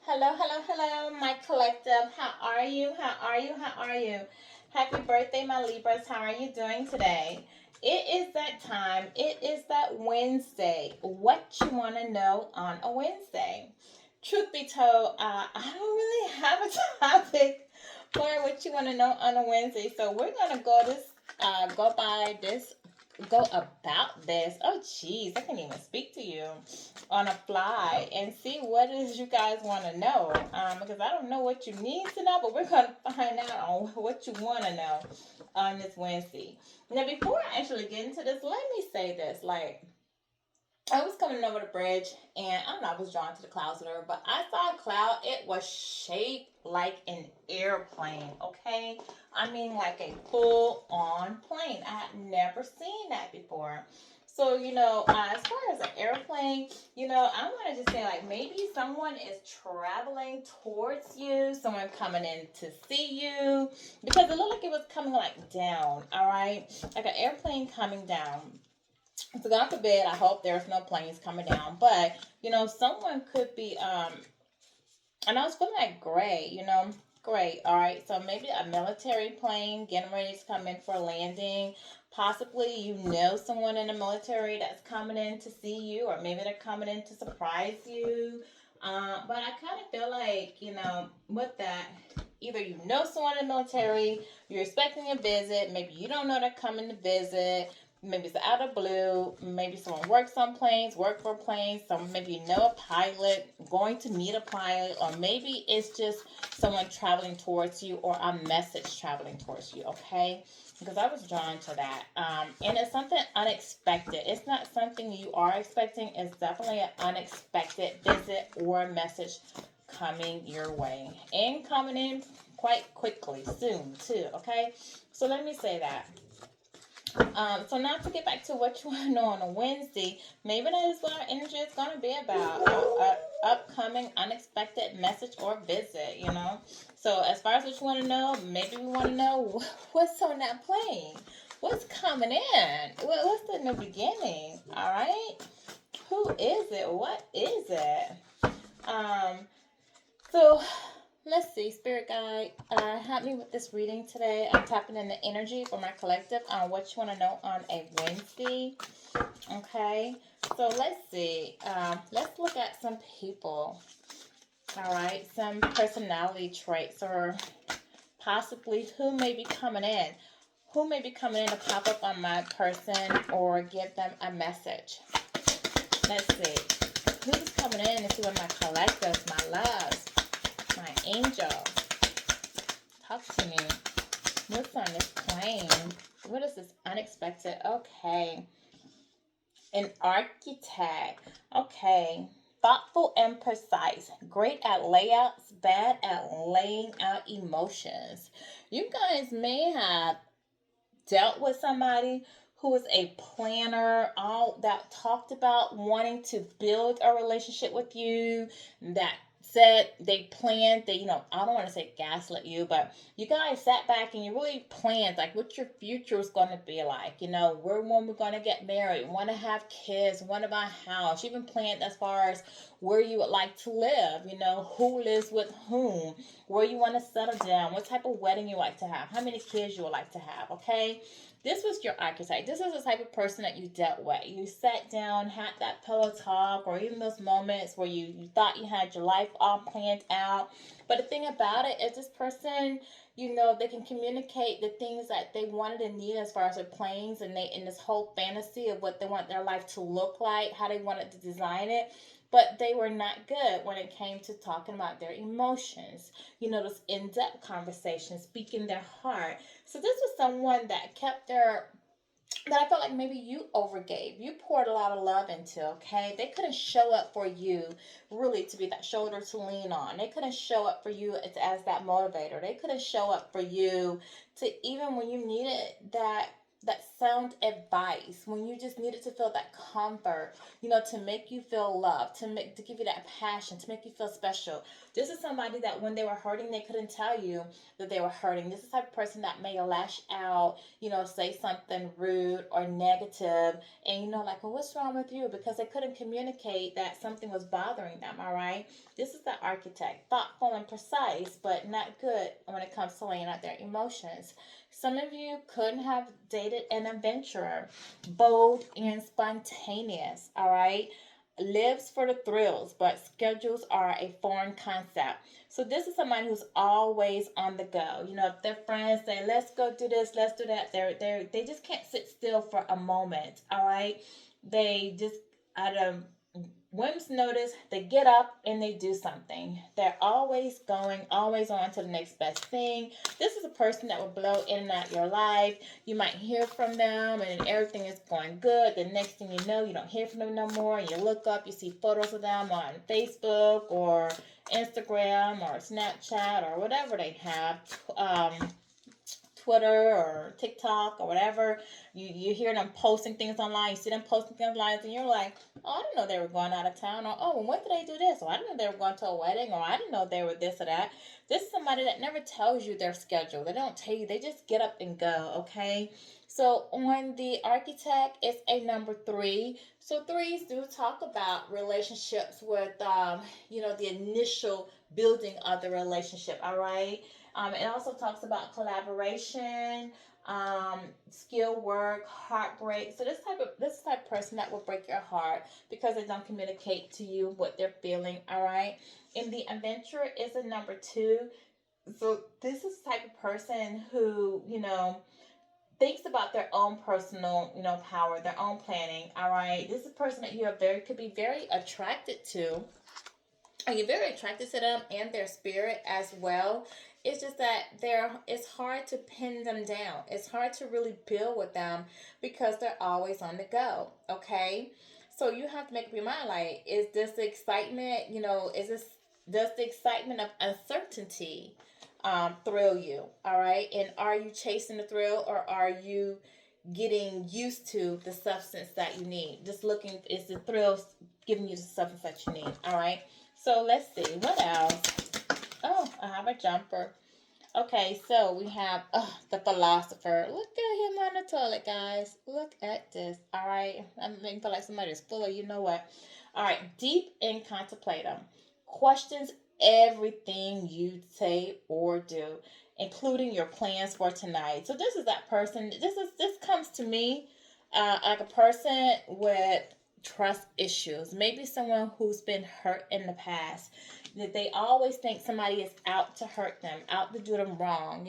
Hello, hello, hello, my collective. How are you? How are you? How are you? Happy birthday, my Libras. How are you doing today? It is that time. It is that Wednesday. What you want to know on a Wednesday? Truth be told, I don't really have a topic for what you want to know on a Wednesday. So we're gonna go by this, go about this. Oh, geez, I can't even speak to you on a fly and see what it is you guys want to know. Because I don't know what you need to know, but we're gonna find out on what you want to know on this Wednesday. Now, before I actually get into this, let me say this: like, I was coming over the bridge and I don't know, I was drawn to the clouds or whatever, but I saw a cloud. It was shaped like an airplane, okay? I mean, like a full on plane. I had never seen that before. So, as far as an airplane, I want to just say, like, maybe someone is traveling towards you, someone coming in to see you, because it looked like it was coming, like, down, all right? Like an airplane coming down. So God forbid, I hope there's no planes coming down. But someone could be and I was feeling like gray, great. All right. So maybe a military plane getting ready to come in for a landing. Possibly someone in the military that's coming in to see you, or maybe they're coming in to surprise you. But I kind of feel like, with that, either someone in the military, you're expecting a visit, maybe you don't know they're coming to visit, maybe it's out of blue, maybe someone works on planes, work for planes, some maybe a pilot, going to meet a pilot, or maybe it's just someone traveling towards you or a message traveling towards you, okay? Because I was drawn to that. And it's something unexpected. It's not something you are expecting. It's definitely an unexpected visit or message coming your way. And coming in quite quickly, soon, too, okay? So let me say that. So now to get back to what you want to know on a Wednesday, maybe that is what our energy is going to be about. Upcoming unexpected message or visit. So as far as what you want to know, maybe we want to know what's on that plane. What's coming in? What's the new beginning? All right. Who is it? What is it? Um, so let's see, Spirit Guide, help me with this reading today. I'm tapping in the energy for my collective on what you want to know on a Wednesday. Okay, so let's see. Let's look at some people. All right, some personality traits, or possibly who may be coming in. Who may be coming in to pop up on my person or give them a message. Let's see. Who's coming in to see one of my collectives, my loves, my angels? Talk to me. What's on this plane? What is this unexpected? Okay. An architect. Okay. Thoughtful and precise. Great at layouts, bad at laying out emotions. You guys may have dealt with somebody who was a planner, all that talked about wanting to build a relationship with you, that said they planned, they, I don't want to say gaslit you, but you guys sat back and you really planned like what your future is going to be like. When we're going to get married, want to have kids, want to buy a house. You even planned as far as where you would like to live, who lives with whom, where you want to settle down, what type of wedding you like to have, how many kids you would like to have, okay? This was your archetype. This is the type of person that you dealt with. You sat down, had that pillow talk, or even those moments where you thought you had your life all planned out. But the thing about it is this person, they can communicate the things that they wanted and need as far as their plans, and they in this whole fantasy of what they want their life to look like, how they wanted to design it. But they were not good when it came to talking about their emotions. Those in-depth conversations, speaking their heart. So this was someone that kept that I felt like maybe you overgave. You poured a lot of love into, okay? They couldn't show up for you really to be that shoulder to lean on. They couldn't show up for you as that motivator. They couldn't show up for you to even when you needed that, that sound advice, when you just needed to feel that comfort, to make you feel loved, to give you that passion, to make you feel special. This is somebody that when they were hurting, they couldn't tell you that they were hurting. This is the type of person that may lash out, say something rude or negative, and like, well, what's wrong with you? Because they couldn't communicate that something was bothering them, all right? This is the architect, thoughtful and precise, but not good when it comes to laying out their emotions. Some of you couldn't have dated an adventurer, bold and spontaneous, all right? Lives for the thrills, but schedules are a foreign concept. So this is somebody who's always on the go. If their friends say, let's go do this, let's do that, they just can't sit still for a moment, all right? They just, out of whim's notice, they get up and they do something. They're always going, always on to the next best thing. This is a person that will blow in and out your life. You might hear from them and everything is going good. The next thing you know, you don't hear from them no more. And you look up, you see photos of them on Facebook or Instagram or Snapchat or whatever they have. Twitter or TikTok or whatever, you hear them posting things online, you see them posting things online, and you're like, oh, I didn't know they were going out of town, or oh, well, when did they do this, or I didn't know they were going to a wedding, or I didn't know they were this or that. This is somebody that never tells you their schedule. They don't tell you, they just get up and go, okay? So on the architect, it's a number 3. So 3s do talk about relationships with, the initial building of the relationship, all right? It also talks about collaboration, skill work, heartbreak. So this type of person that will break your heart because they don't communicate to you what they're feeling. All right. And the adventurer is a number 2. So this is the type of person who thinks about their own personal power, their own planning. All right. This is a person that you are could be very attracted to. And you're very attracted to them and their spirit as well. It's just that it's hard to pin them down. It's hard to really build with them because they're always on the go. Okay? So you have to make up your mind, like, is this the excitement, does the excitement of uncertainty thrill you? All right? And are you chasing the thrill, or are you getting used to the substance that you need? Just looking, is the thrill giving you the substance that you need? All right? So let's see, what else? Oh, I have a jumper. Okay, so we have the philosopher. Look at him on the toilet, guys. Look at this. All right, I'm making feel like somebody's full of you know what. All right, deep and contemplative. Questions everything you say or do, including your plans for tonight. So this is that person. This comes to me like a person with trust issues. Maybe someone who's been hurt in the past. That they always think somebody is out to hurt them, out to do them wrong.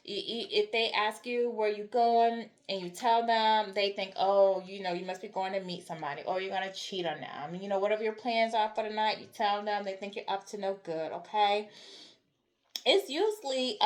If they ask you where you going and you tell them, they think, oh, you must be going to meet somebody, or you're going to cheat on them. Whatever your plans are for the night, you tell them, they think you're up to no good, okay? It's usually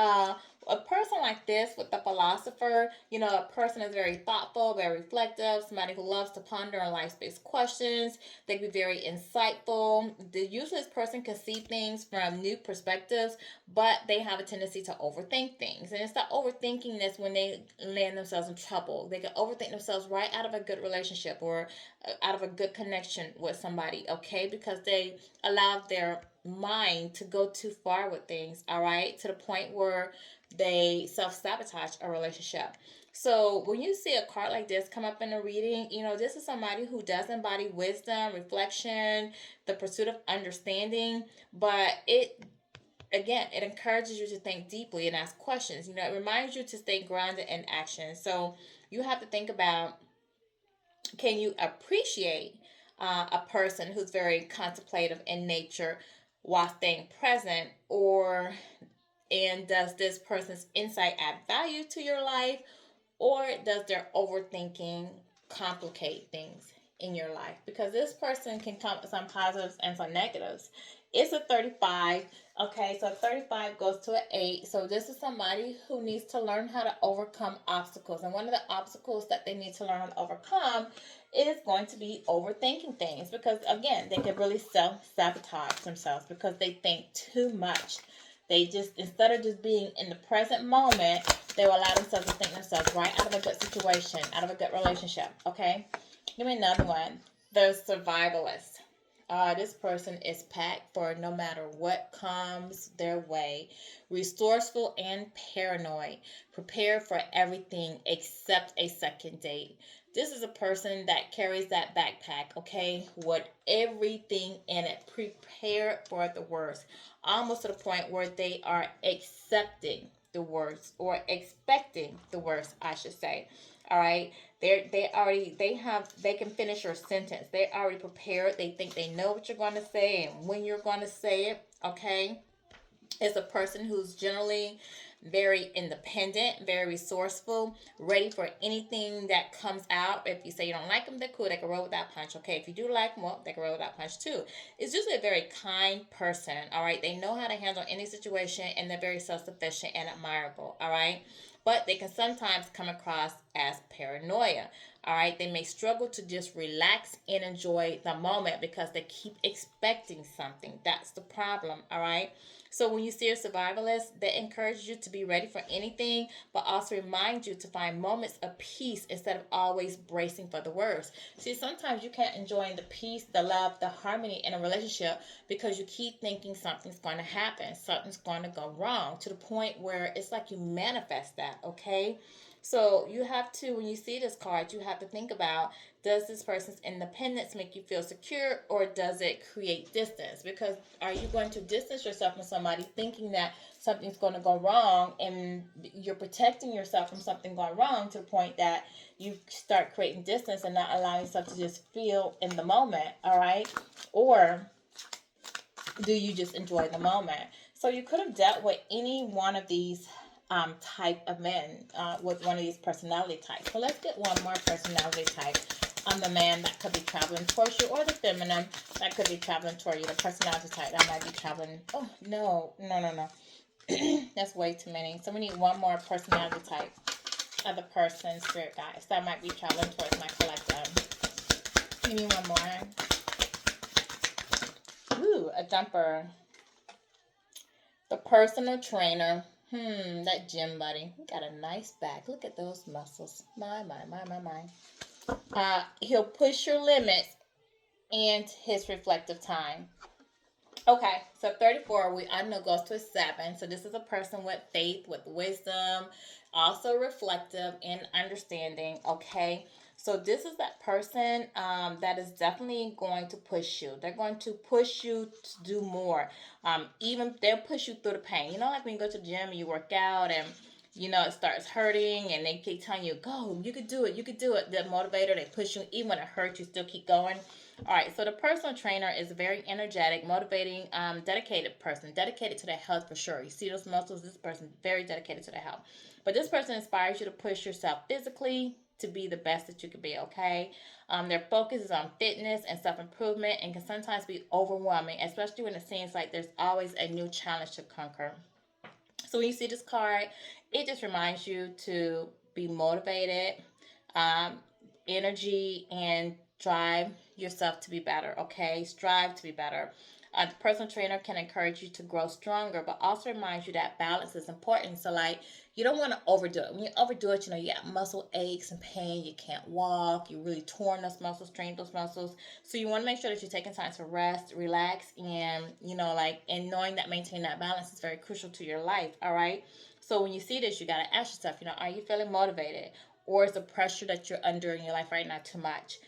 a person like this with the philosopher, a person is very thoughtful, very reflective, somebody who loves to ponder on life-based questions. They can be very insightful. Usually this person can see things from new perspectives, but they have a tendency to overthink things. And it's the overthinking that's when they land themselves in trouble. They can overthink themselves right out of a good relationship or out of a good connection with somebody, okay? Because they allow their mind to go too far with things, all right, to the point where they self-sabotage a relationship. So when you see a card like this come up in a reading, this is somebody who does embody wisdom, reflection, the pursuit of understanding, but it encourages you to think deeply and ask questions. It reminds you to stay grounded in action. So you have to think about, can you appreciate a person who's very contemplative in nature while staying present, and does this person's insight add value to your life, or does their overthinking complicate things in your life? Because this person can come with some positives and some negatives. It's a 35. Okay, so 35 goes to an 8. So this is somebody who needs to learn how to overcome obstacles. And one of the obstacles that they need to learn how to overcome is going to be overthinking things. Because, again, they can really self-sabotage themselves because they think too much. They just, instead of just being in the present moment, they will allow themselves to think themselves right out of a good situation, out of a good relationship. Okay? Give me another one. The survivalist. This person is packed for no matter what comes their way. Resourceful and paranoid. Prepared for everything except a second date. This is a person that carries that backpack, okay, with everything in it, prepared for the worst, almost to the point where they are accepting the worst or expecting the worst, I should say. All right, they can finish your sentence. They're already prepared. They think they know what you're going to say and when you're going to say it. Okay, is a person who's generally very independent, very resourceful, ready for anything that comes out. If you say you don't like them, they're cool. They can roll with that punch. Okay, if you do like them, well, they can roll with that punch too. It's just a very kind person. All right, they know how to handle any situation, and they're very self-sufficient and admirable. All right, but they can sometimes come across as paranoia. All right, they may struggle to just relax and enjoy the moment because they keep expecting something. That's the problem. All right. So when you see a survivalist, they encourage you to be ready for anything, but also remind you to find moments of peace instead of always bracing for the worst. See, sometimes you can't enjoy the peace, the love, the harmony in a relationship because you keep thinking something's going to happen, something's going to go wrong, to the point where it's like you manifest that, okay? So you have to, when you see this card, you have to think about, does this person's independence make you feel secure, or does it create distance? Because are you going to distance yourself from somebody thinking that something's going to go wrong, and you're protecting yourself from something going wrong to the point that you start creating distance and not allowing yourself to just feel in the moment, all right? Or do you just enjoy the moment? So you could have dealt with any one of these type of men with one of these personality types. So let's get one more personality type. The man that could be traveling towards you, or the feminine that could be traveling toward you. The personality type that might be traveling. Oh, no. That's way too many. So we need one more personality type of the person, spirit guides, that might be traveling towards my collective. Give me one more. Ooh, a jumper. The personal trainer. That gym buddy. He got a nice back. Look at those muscles. My. He'll push your limits and his reflective time. Okay, so 34, I know goes to a 7. So this is a person with faith, with wisdom, also reflective and understanding. Okay, so this is that person that is definitely going to push you. They're going to push you to do more. Even they'll push you through the pain. You know, like when you go to the gym and you work out and it starts hurting and they keep telling you, go, you could do it, you could do it. The motivator, they push you. Even when it hurts, you still keep going. All right, so the personal trainer is a very energetic, motivating, dedicated person, dedicated to their health for sure. You see those muscles, this person is very dedicated to their health. But this person inspires you to push yourself physically to be the best that you can be, okay? Their focus is on fitness and self-improvement and can sometimes be overwhelming, especially when it seems like there's always a new challenge to conquer. So when you see this card, it just reminds you to be motivated, um, energy, and drive yourself to be better, okay? Strive to be better. The personal trainer can encourage you to grow stronger, but also reminds you that balance is important. So, like, you don't want to overdo it. When you overdo it, you got muscle aches and pain. You can't walk. You really torn those muscles, strained those muscles. So you want to make sure that you're taking time to rest, relax, and, and knowing that maintaining that balance is very crucial to your life, all right? So when you see this, you got to ask yourself, are you feeling motivated? Or is the pressure that you're under in your life right now too much?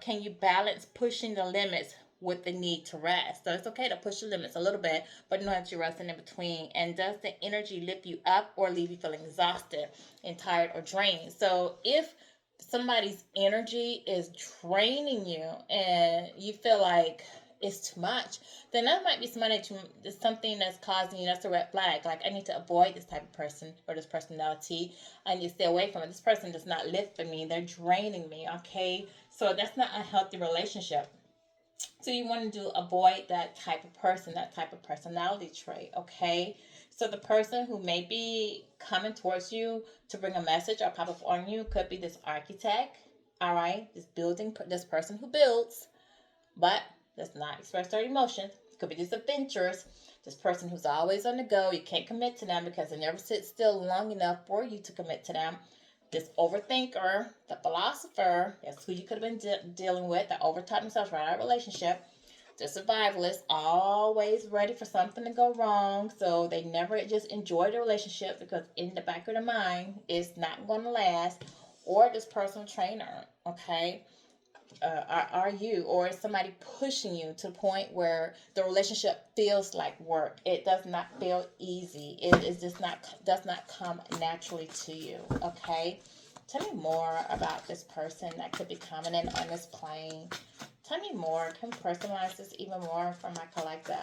Can you balance pushing the limits with the need to rest? So it's okay to push the limits a little bit, but know that you're resting in between. And does the energy lift you up or leave you feeling exhausted and tired or drained? So if somebody's energy is draining you and you feel like it's too much, then that might be something that's causing you. That's a red flag. Like, I need to avoid this type of person or this personality. I need to stay away from it. This person does not lift for me. They're draining me, okay? So that's not a healthy relationship. So you want to avoid that type of person, that type of personality trait, okay? So the person who may be coming towards you to bring a message or pop up on you could be this architect, all right? This person who builds, but does not express their emotions. It could be this adventurous This person who's always on the go, you can't commit to them because they never sit still long enough for you to commit to them. This overthinker, the philosopher, that's who you could have been dealing with, that overtaught themselves right out of a relationship. The survivalist, always ready for something to go wrong, so they never just enjoy the relationship because in the back of their mind, it's not going to last. Or this personal trainer, okay? Are you, or is somebody pushing you to the point where the relationship feels like work? It does not feel easy. It is just not, does not come naturally to you, okay? Tell me more about this person that could be coming in on this plane. Tell me more. Can we personalize this even more for my collective?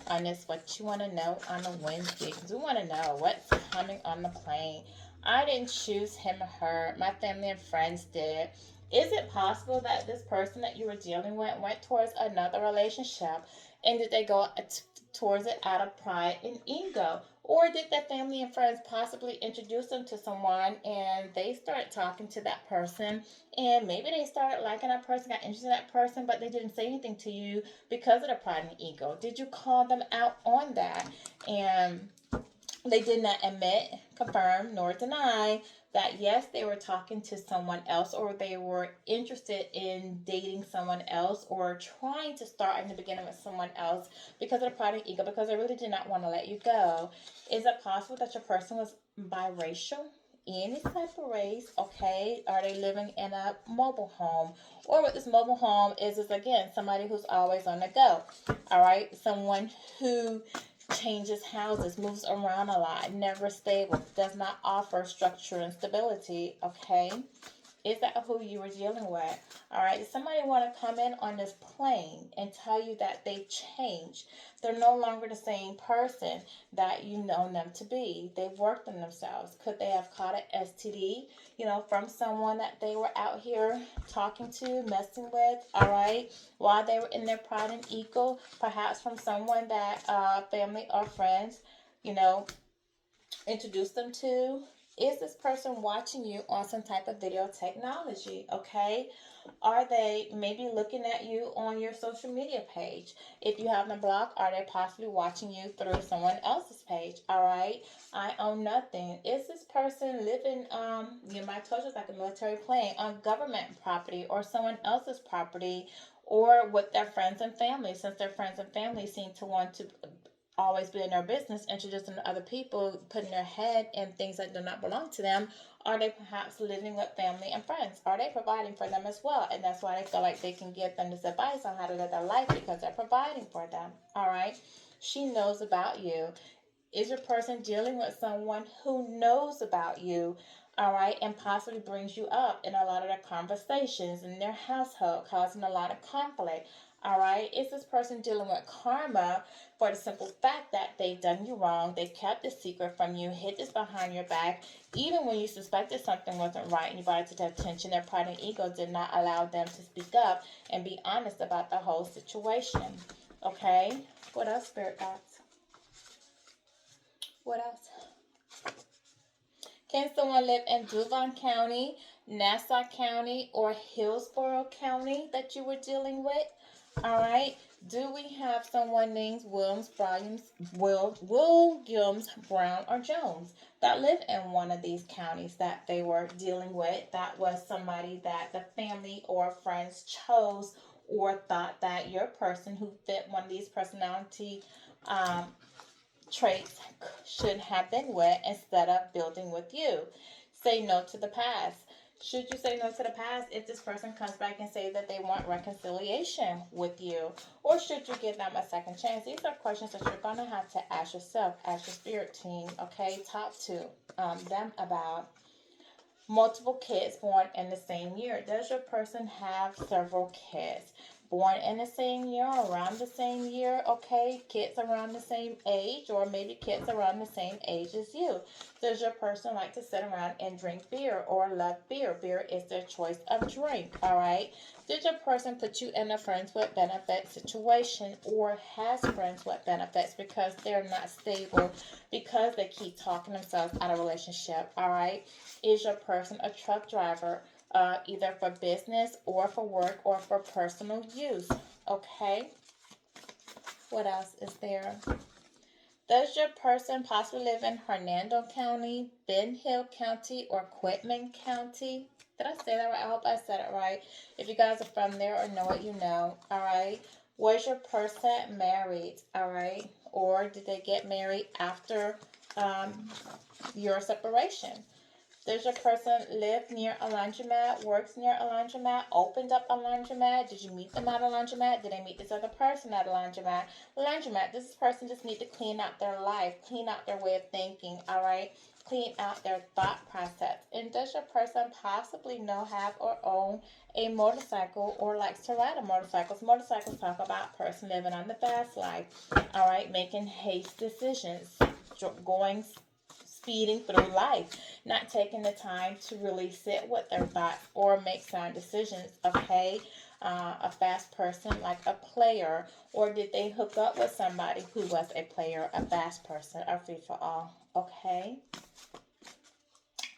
On this, what you want to know on a Wednesday. Because we want to know what's coming on the plane. I didn't choose him or her. My family and friends did. Is it possible that this person that you were dealing with went towards another relationship? And did they go towards it out of pride and ego? Or did their family and friends possibly introduce them to someone and they started talking to that person, and maybe they started liking that person, got interested in that person, but they didn't say anything to you because of the pride and ego? Did you call them out on that? And they did not admit, confirm, nor deny that yes, they were talking to someone else, or they were interested in dating someone else, or trying to start in the beginning with someone else because of the pride and ego, because they really did not want to let you go. Is it possible that your person was biracial? Any type of race, okay? Are they living in a mobile home? Or what this mobile home is again somebody who's always on the go. All right, someone who changes houses, moves around a lot, never stable, does not offer structure and stability, okay? Is that who you were dealing with? All right, does somebody want to come in on this plane and tell you that they've changed? They're no longer the same person that you know them to be. They've worked on themselves. Could they have caught an STD, from someone that they were out here talking to, messing with, all right, while they were in their pride and ego? Perhaps from someone that family or friends, you know, introduced them to. Is this person watching you on some type of video technology? Okay. Are they maybe looking at you on your social media page? If you have them blocked, are they possibly watching you through someone else's page? All right. I own nothing. Is this person living, my told you it's like a military plane, on government property or someone else's property, or with their friends and family, since their friends and family seem to want to always be in their business, introducing to other people, putting their head in things that do not belong to them? Are they perhaps living with family and friends? Are they providing for them as well? And that's why they feel like they can give them this advice on how to live their life, because they're providing for them. All right. She knows about you. Is your person dealing with someone who knows about you? All right, and possibly brings you up in a lot of their conversations in their household, causing a lot of conflict. All right, is this person dealing with karma for the simple fact that they've done you wrong, they kept a secret from you, hid this behind your back, even when you suspected something wasn't right and you brought it to their attention? Their pride and ego did not allow them to speak up and be honest about the whole situation. Okay, what else, Spirit Guides? What else? Can someone live in Duvall County, Nassau County, or Hillsborough County that you were dealing with? All right. Do we have someone named Williams, Brown, or Jones that live in one of these counties that they were dealing with? That was somebody that the family or friends chose, or thought that your person who fit one of these personality traits should have been with, instead of building with you. Say no to the past. Should you say no to the past if this person comes back and say that they want reconciliation with you? Or should you give them a second chance? These are questions that you're going to have to ask yourself, ask your spirit team, okay? Talk to them about. Multiple kids born in the same year. Does your person have several kids born in the same year, around the same year? Okay, kids around the same age, or maybe kids around the same age as you. Does your person like to sit around and drink beer or love beer? Beer is their choice of drink, all right? Did your person put you in a friends with benefits situation, or has friends with benefits because they're not stable, because they keep talking themselves out of a relationship, all right? Is your person a truck driver, either for business or for work or for personal use? Okay. What else is there? Does your person possibly live in Hernando County, Ben Hill County, or Quitman County? Did I say that right? I hope I said it right. If you guys are from there or know it, you know. All right. Was your person married? All right. Or did they get married after your separation? Does your person live near a laundromat, works near a laundromat, opened up a laundromat? Did you meet them at a laundromat? Did they meet this other person at a laundromat? Laundromat, does this person just need to clean out their life, clean out their way of thinking, all right? Clean out their thought process. And does your person possibly know, have, or own a motorcycle or likes to ride a motorcycle? Motorcycles talk about person living on the fast life, all right? Making haste decisions, going speeding through life, not taking the time to really sit with their thoughts or make sound decisions. Okay, a fast person like a player, or did they hook up with somebody who was a player, a fast person, a free for all? Okay.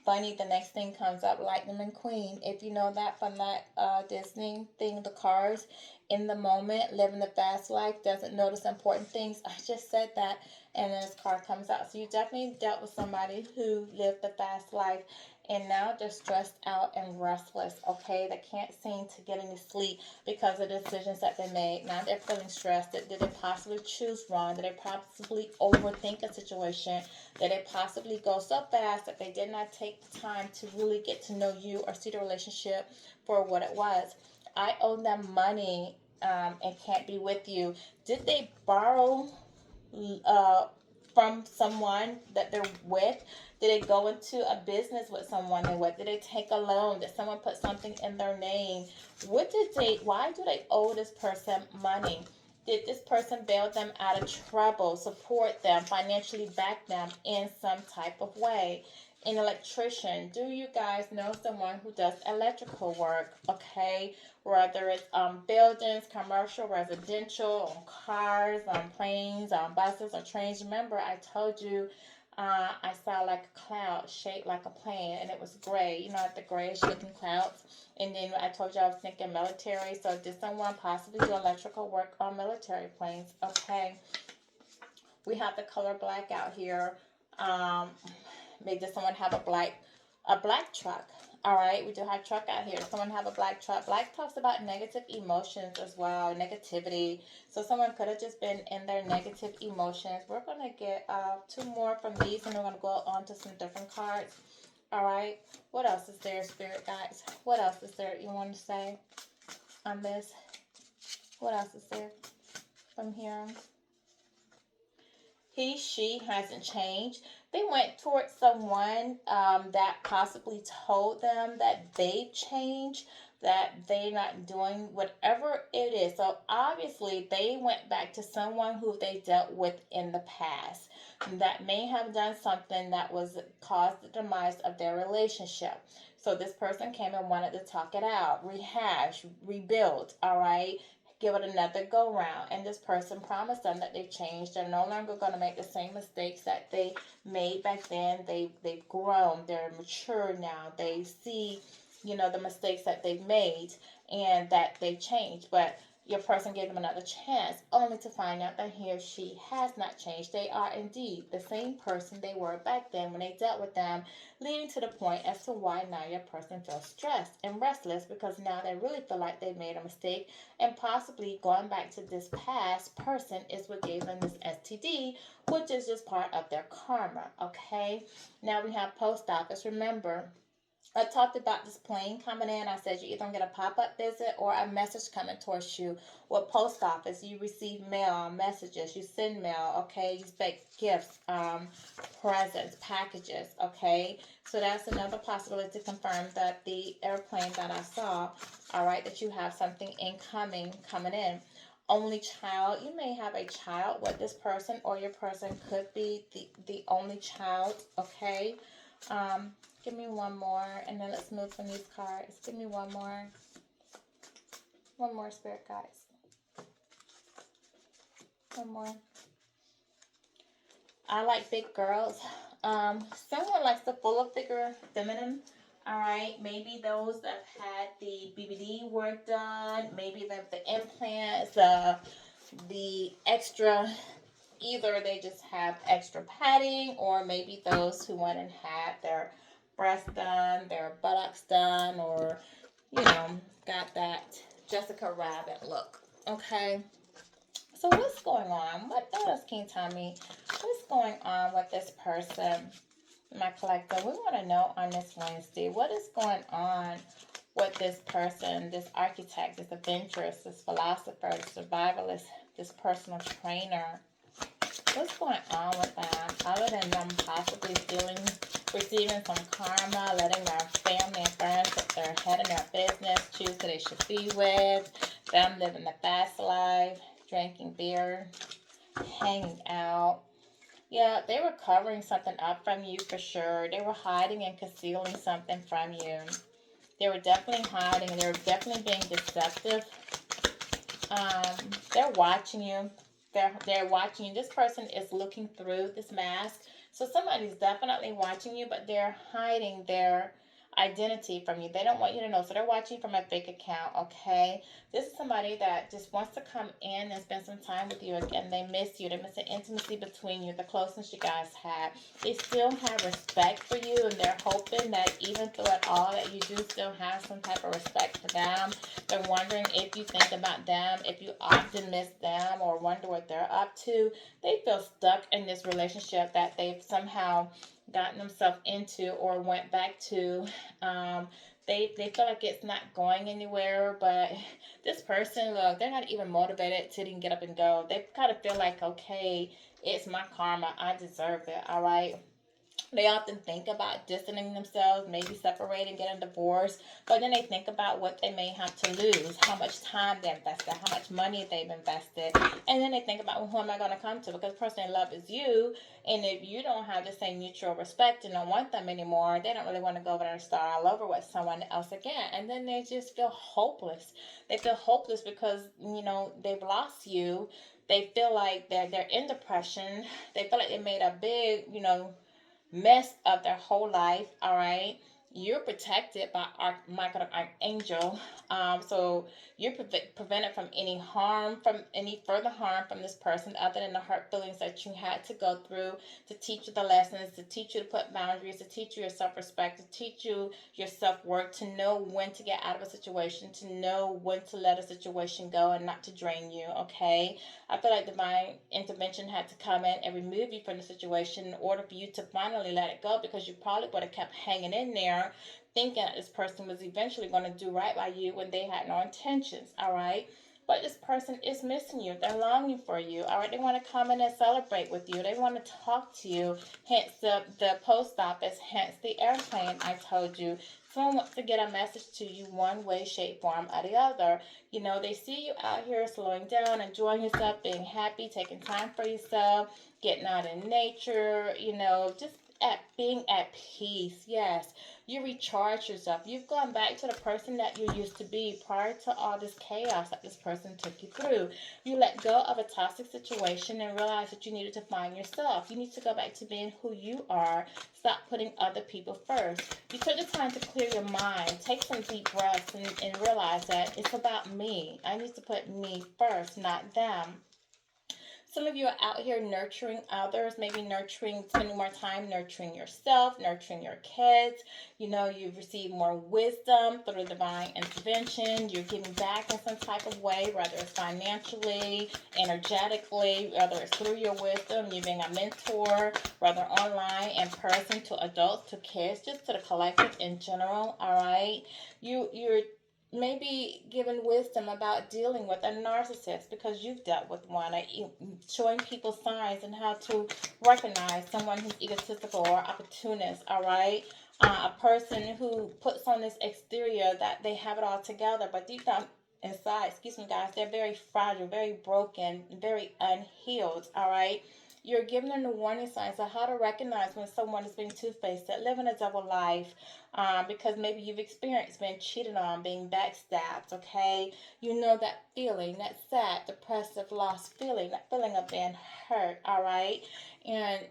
Funny, the next thing comes up, Lightning McQueen. If you know that from that Disney thing, the cars, in the moment, living the fast life, doesn't notice important things. I just said that, and then this card comes out. So you definitely dealt with somebody who lived the fast life, and now they're stressed out and restless, okay? They can't seem to get any sleep because of the decisions that they made. Now they're feeling stressed. Did they possibly choose wrong? Did they possibly overthink a situation? Did they possibly go so fast that they did not take the time to really get to know you or see the relationship for what it was? I owe them money and can't be with you. Did they borrow uh, from someone that they're with? Did they go into a business with someone they're with? Did they take a loan? Did someone put something in their name? Why do they owe this person money? Did this person bail them out of trouble, support them, financially back them in some type of way? An electrician, do you guys know someone who does electrical work? Okay, whether it's buildings, commercial, residential, on cars, on planes, on buses or trains. Remember, I told you I saw like a cloud shaped like a plane, and it was gray. You know, like the grayish looking clouds. And then I told you I was thinking military. So did someone possibly do electrical work on military planes? Okay. We have the color black out here. Um, Maybe someone have a black truck. All right, we do have truck out here. Someone have a black truck. Black talks about negative emotions as well, negativity. So someone could have just been in their negative emotions. We're gonna get two more from these, and we're gonna go on to some different cards. All right. What else is there, spirit guides? What else is there you want to say on this? What else is there from here? He, she hasn't changed. They went towards someone that possibly told them that they've changed, that they're not doing whatever it is. So obviously, they went back to someone who they dealt with in the past that may have done something that was caused the demise of their relationship. So this person came and wanted to talk it out, rehash, rebuild, all right? Give it another go round. And this person promised them that they've changed. They're no longer going to make the same mistakes that they made back then. They've grown. They're mature now. They see, the mistakes that they've made and that they've changed. But your person gave them another chance only to find out that he or she has not changed. They are indeed the same person they were back then when they dealt with them, leading to the point as to why now your person feels stressed and restless because now they really feel like they've made a mistake, and possibly going back to this past person is what gave them this STD, which is just part of their karma. Okay, now we have post office. Remember, I talked about this plane coming in. I said you either get a pop-up visit or a message coming towards you. With post office, you receive mail, messages, you send mail, okay? You expect gifts, presents, packages, okay? So that's another possibility to confirm that the airplane that I saw, all right, that you have something incoming coming in. Only child, you may have a child with this person, or your person could be the only child, okay? Give me one more, and then let's move from these cards. Give me one more. One more, spirit guides. One more. I like big girls. Someone likes the fuller figure, feminine. All right, maybe those that had the BBD work done, maybe the implants, the extra either they just have extra padding, or maybe those who went and had their breasts done, their buttocks done, or, got that Jessica Rabbit look. Okay. So what's going on? What else can you tell me? What's going on with this person, my collector? We want to know on this Wednesday. What is going on with this person, this architect, this adventurous, this philosopher, this survivalist, this personal trainer? What's going on with them other than them possibly receiving some karma, letting their family and friends put their head in their business, choose who they should be with, them living the fast life, drinking beer, hanging out? Yeah, they were covering something up from you for sure. They were hiding and concealing something from you. They were definitely hiding, and they were definitely being deceptive. They're watching you. They're watching you. This person is looking through this mask. So somebody's definitely watching you, but they're hiding their identity from you. They don't want you to know. So they're watching from a fake account, okay? This is somebody that just wants to come in and spend some time with you again. They miss you. They miss the intimacy between you, the closeness you guys had. They still have respect for you, and they're hoping that even through it all, that you do still have some type of respect for them. They're wondering if you think about them, if you often miss them, or wonder what they're up to. They feel stuck in this relationship that they've somehow gotten themselves into or went back to. They feel like it's not going anywhere, but this person, look, they're not even motivated to even get up and go. They kind of feel like, okay, it's my karma. I deserve it, all right? They often think about distancing themselves, maybe separating, getting divorced, but then they think about what they may have to lose, how much time they invested, how much money they've invested, and then they think about, well, who am I going to come to? Because the person they love is you, and if you don't have the same mutual respect and don't want them anymore, they don't really want to go over there and start all over with someone else again, and then they just feel hopeless. They feel hopeless because, they've lost you. They feel like they're in depression. They feel like they made a big, mess of their whole life. All right, you're protected by Michael Archangel. So you're prevented from any harm, from any further harm from this person, other than the hurt feelings that you had to go through to teach you the lessons, to teach you to put boundaries, to teach you your self-respect, to teach you your self-worth, to know when to get out of a situation, to know when to let a situation go and not to drain you. Okay, I feel like divine intervention had to come in and remove you from the situation in order for you to finally let it go, because you probably would have kept hanging in there thinking that this person was eventually going to do right by you when they had no intentions, all right? But this person is missing you. They're longing for you, all right? They want to come in and celebrate with you. They want to talk to you, hence the post office, hence the airplane I told you. Someone wants to get a message to you one way, shape, form, or the other. They see you out here slowing down, enjoying yourself, being happy, taking time for yourself, getting out in nature, just being at peace. Yes, you recharge yourself. You've gone back to the person that you used to be prior to all this chaos that this person took you through. You let go of a toxic situation and realize that you needed to find yourself. You need to go back to being who you are. Stop putting other people first. You took the time to clear your mind. Take some deep breaths and realize that it's about me. I need to put me first, not them. Some of you are out here nurturing others, maybe spending more time nurturing yourself, nurturing your kids. You've received more wisdom through divine intervention. You're giving back in some type of way, whether it's financially, energetically, whether it's through your wisdom, you being a mentor, whether online, in person, to adults, to kids, just to the collective in general, all right? You're maybe giving wisdom about dealing with a narcissist because you've dealt with one, showing people signs and how to recognize someone who's egotistical or opportunist, all right? A person who puts on this exterior that they have it all together, but deep down inside, excuse me guys, they're very fragile, very broken, very unhealed, all right? You're giving them the warning signs of how to recognize when someone is being two-faced, that living a double life, because maybe you've experienced being cheated on, being backstabbed, okay? You know that feeling, that sad, depressive, lost feeling, that feeling of being hurt, all right? And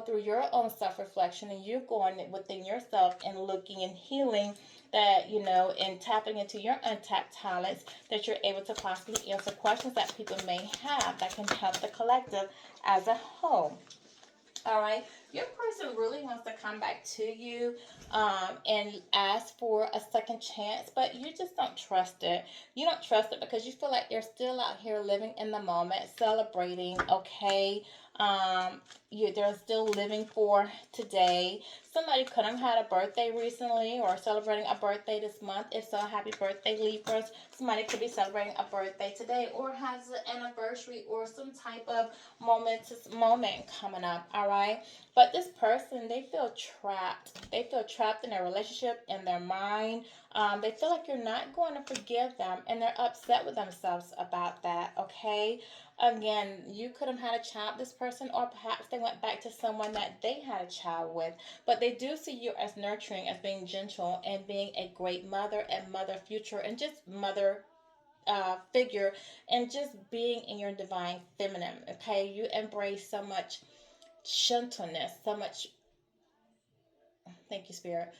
through your own self-reflection, and you're going within yourself and looking and healing, that, you know, in tapping into your untapped talents, that you're able to possibly answer questions that people may have that can help the collective as a whole. All right, your person really wants to come back to you and ask for a second chance, but you just don't trust it. You don't trust it because you feel like you're still out here living in the moment, celebrating, okay? They're still living for today. Somebody could have had a birthday recently or celebrating a birthday this month. If so, happy birthday, Libras. Somebody could be celebrating a birthday today or has an anniversary or some type of moment coming up, all right? But this person, they feel trapped. They feel trapped in their relationship, in their mind. They feel like you're not going to forgive them, and they're upset with themselves about that, okay? Again, you could have had a child with this person, or perhaps they went back to someone that they had a child with. But they do see you as nurturing, as being gentle, and being a great mother and mother future, and just mother figure, and just being in your divine feminine. Okay, you embrace so much gentleness, so much, thank you, Spirit,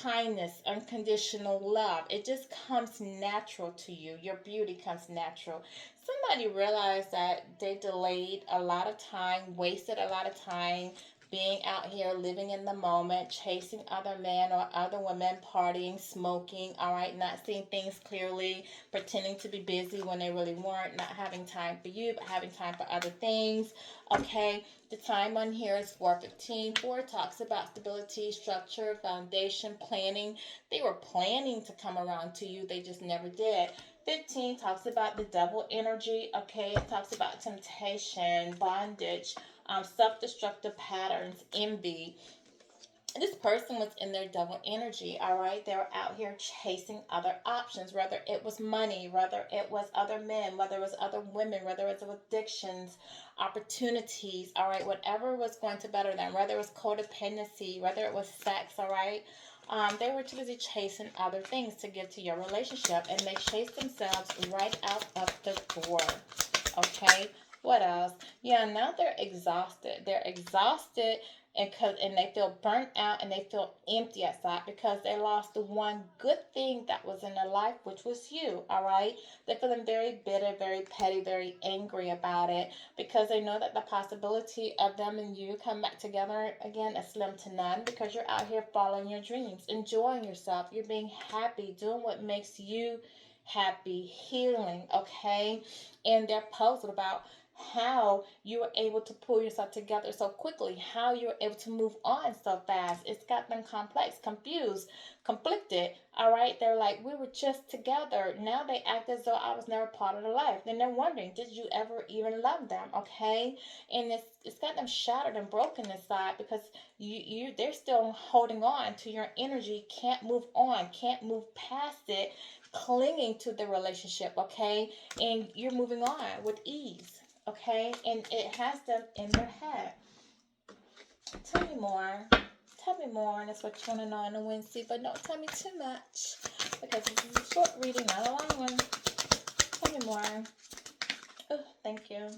kindness, unconditional love. It just comes natural to you. Your beauty comes natural. Somebody realized that they delayed a lot of time, wasted a lot of time being out here living in the moment, chasing other men or other women, partying, smoking, all right, not seeing things clearly, pretending to be busy when they really weren't, not having time for you, but having time for other things, okay? The time on here is 4:15. 4 talks about stability, structure, foundation, planning. They were planning to come around to you, they just never did. 15 talks about the devil energy, okay? It talks about temptation, bondage, self-destructive patterns, envy. This person was in their devil energy, all right? They were out here chasing other options, whether it was money, whether it was other men, whether it was other women, whether it was addictions, opportunities, all right? Whatever was going to better them, whether it was codependency, whether it was sex, all right? They were too busy chasing other things to give to your relationship, and they chased themselves right out of the door, okay? What else? Yeah, now they're exhausted. They're exhausted and they feel burnt out and they feel empty outside because they lost the one good thing that was in their life, which was you, all right? They're feeling very bitter, very petty, very angry about it because they know that the possibility of them and you come back together again is slim to none because you're out here following your dreams, enjoying yourself, you're being happy, doing what makes you happy, healing, okay? And they're puzzled about how you were able to pull yourself together so quickly, how you were able to move on so fast. It's got them complex, confused, conflicted. All right, they're like, we were just together. Now they act as though I was never part of their life. Then they're wondering, did you ever even love them? Okay, and it's got them shattered and broken inside because they're still holding on to your energy, can't move on, can't move past it, clinging to the relationship. Okay, and you're moving on with ease, okay? And it has them in their head. Tell me more. Tell me more, and that's what you want to know on a Wednesday, but don't tell me too much because this is a short reading, not a long one. Tell me more. Oh, thank you.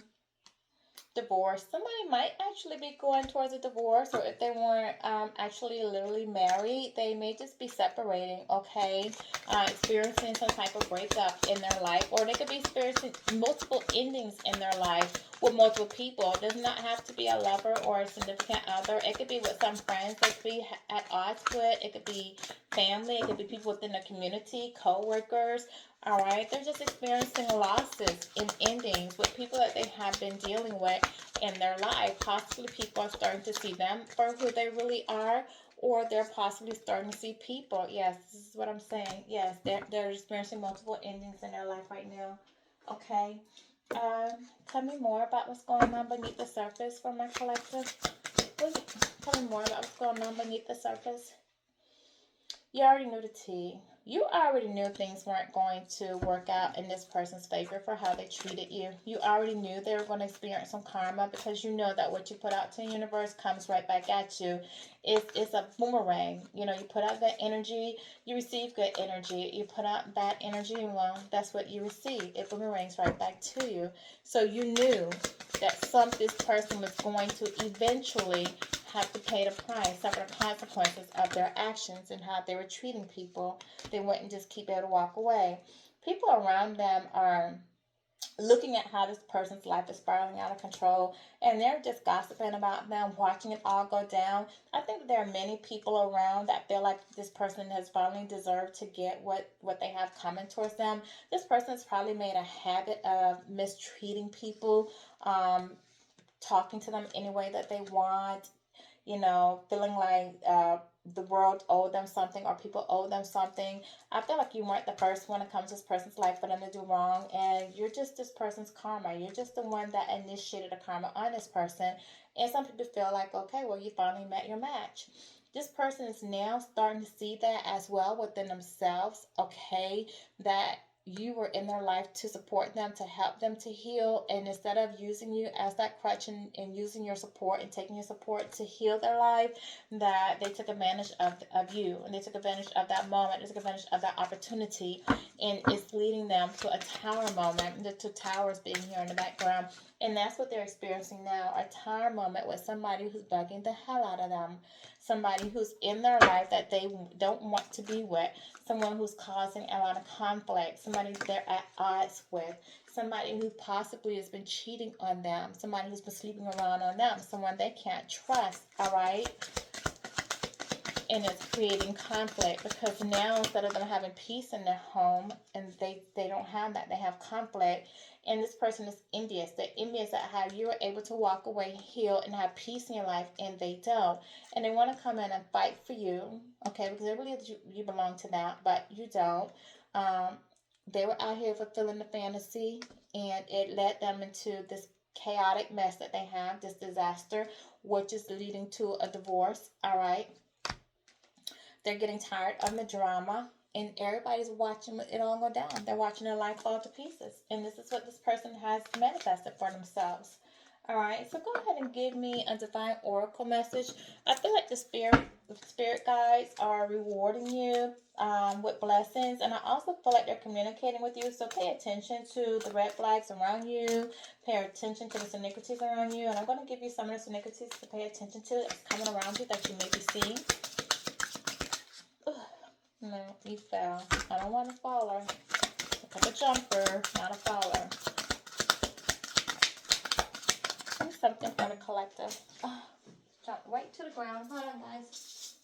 Divorce. Somebody might actually be going towards a divorce, or if they weren't actually literally married, they may just be separating, okay? Experiencing some type of breakup in their life, or they could be experiencing multiple endings in their life with multiple people. It does not have to be a lover or a significant other. It could be with some friends they could be at odds with. It could be family. It could be people within the community, co-workers. All right, they're just experiencing losses and endings with people that they have been dealing with in their life. Possibly people are starting to see them for who they really are, or they're possibly starting to see people. Yes, this is what I'm saying. Yes, they're experiencing multiple endings in their life right now. Okay. Tell me more about what's going on beneath the surface for my collective. Tell me more about what's going on beneath the surface. You already knew the tea. You already knew things weren't going to work out in this person's favor for how they treated you. You already knew they were going to experience some karma because you know that what you put out to the universe comes right back at you. It's a boomerang. You know, you put out that energy, you receive good energy. You put out bad energy, well, that's what you receive. It boomerangs right back to you. So you knew that this person was going to eventually have to pay the price, suffer the consequences of their actions and how they were treating people. They wouldn't just keep able to walk away. People around them are looking at how this person's life is spiraling out of control, and they're just gossiping about them, watching it all go down. I think that there are many people around that feel like this person has finally deserved to get what they have coming towards them. This person has probably made a habit of mistreating people, talking to them any way that they want, feeling like the world owed them something or people owe them something. I feel like you weren't the first one to come to this person's life for them to do wrong, and you're just this person's karma. You're just the one that initiated the karma on this person. And some people feel like, okay, well, you finally met your match. This person is now starting to see that as well within themselves, okay, that you were in their life to support them, to help them to heal. And instead of using you as that crutch and using your support and taking your support to heal their life, that they took advantage of you. And they took advantage of that moment. They took advantage of that opportunity. And it's leading them to a tower moment. The two towers being here in the background. And that's what they're experiencing now. A tower moment with somebody who's bugging the hell out of them. Somebody who's in their life that they don't want to be with. Someone who's causing a lot of conflict. Somebody they're at odds with. Somebody who possibly has been cheating on them. Somebody who's been sleeping around on them. Someone they can't trust, all right? And it's creating conflict, because now instead of them having peace in their home, and they don't have that, they have conflict. And this person is envious. They're envious at how you were able to walk away, heal, and have peace in your life, and they don't. And they want to come in and fight for you, okay, because they believe that you belong to that, but you don't. They were out here fulfilling the fantasy, and it led them into this chaotic mess that they have, this disaster, which is leading to a divorce, all right? They're getting tired of the drama, and everybody's watching it all go down. They're watching their life fall to pieces. And this is what this person has manifested for themselves. All right, so go ahead and give me a divine oracle message. I feel like the spirit guides are rewarding you with blessings, and I also feel like they're communicating with you. So pay attention to the red flags around you. Pay attention to the synchronicities around you, and I'm going to give you some of the synchronicities to pay attention to that's coming around you that you may be seeing. No, you fell. I don't want a faller. Look like a jumper, not a faller. Something for the collective. Jump right to the ground. Hold on, guys.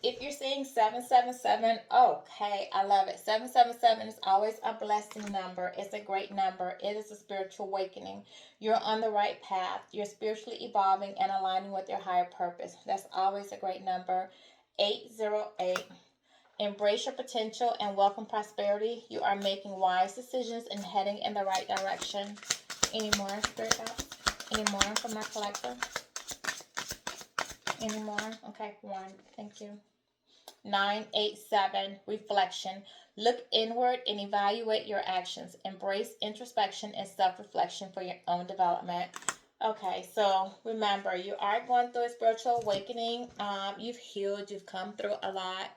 If you're seeing 777, okay, I love it. 777 is always a blessing number. It's a great number. It is a spiritual awakening. You're on the right path. You're spiritually evolving and aligning with your higher purpose. That's always a great number. 808. Embrace your potential and welcome prosperity. You are making wise decisions and heading in the right direction. Any more, Spirit Guides? Any more from my collector? Any more? Okay, 1. Thank you. 987. Reflection. Look inward and evaluate your actions. Embrace introspection and self-reflection for your own development. Okay, so remember, you are going through a spiritual awakening. You've healed. You've come through a lot.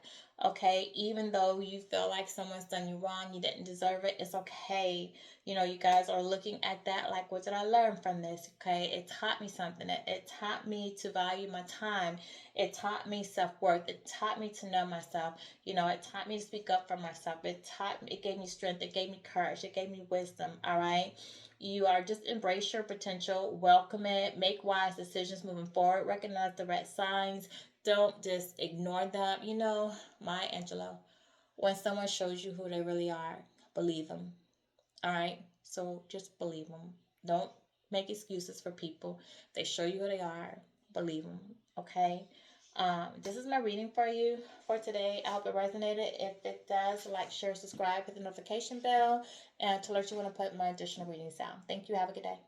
Okay, even though you feel like someone's done you wrong, you didn't deserve it, it's okay. You guys are looking at that like, what did I learn from this? Okay, it taught me something. It taught me to value my time. It taught me self-worth. It taught me to know myself. It taught me to speak up for myself. It gave me strength. It gave me courage. It gave me wisdom. All right. You are just embrace your potential, welcome it, make wise decisions moving forward, recognize the red signs. Don't just ignore them. Maya Angelou, when someone shows you who they really are, believe them. All right? So just believe them. Don't make excuses for people. They show you who they are, believe them. Okay? This is my reading for you for today. I hope it resonated. If it does, like, share, subscribe, hit the notification bell, and to alert you when I put my additional readings out. Thank you. Have a good day.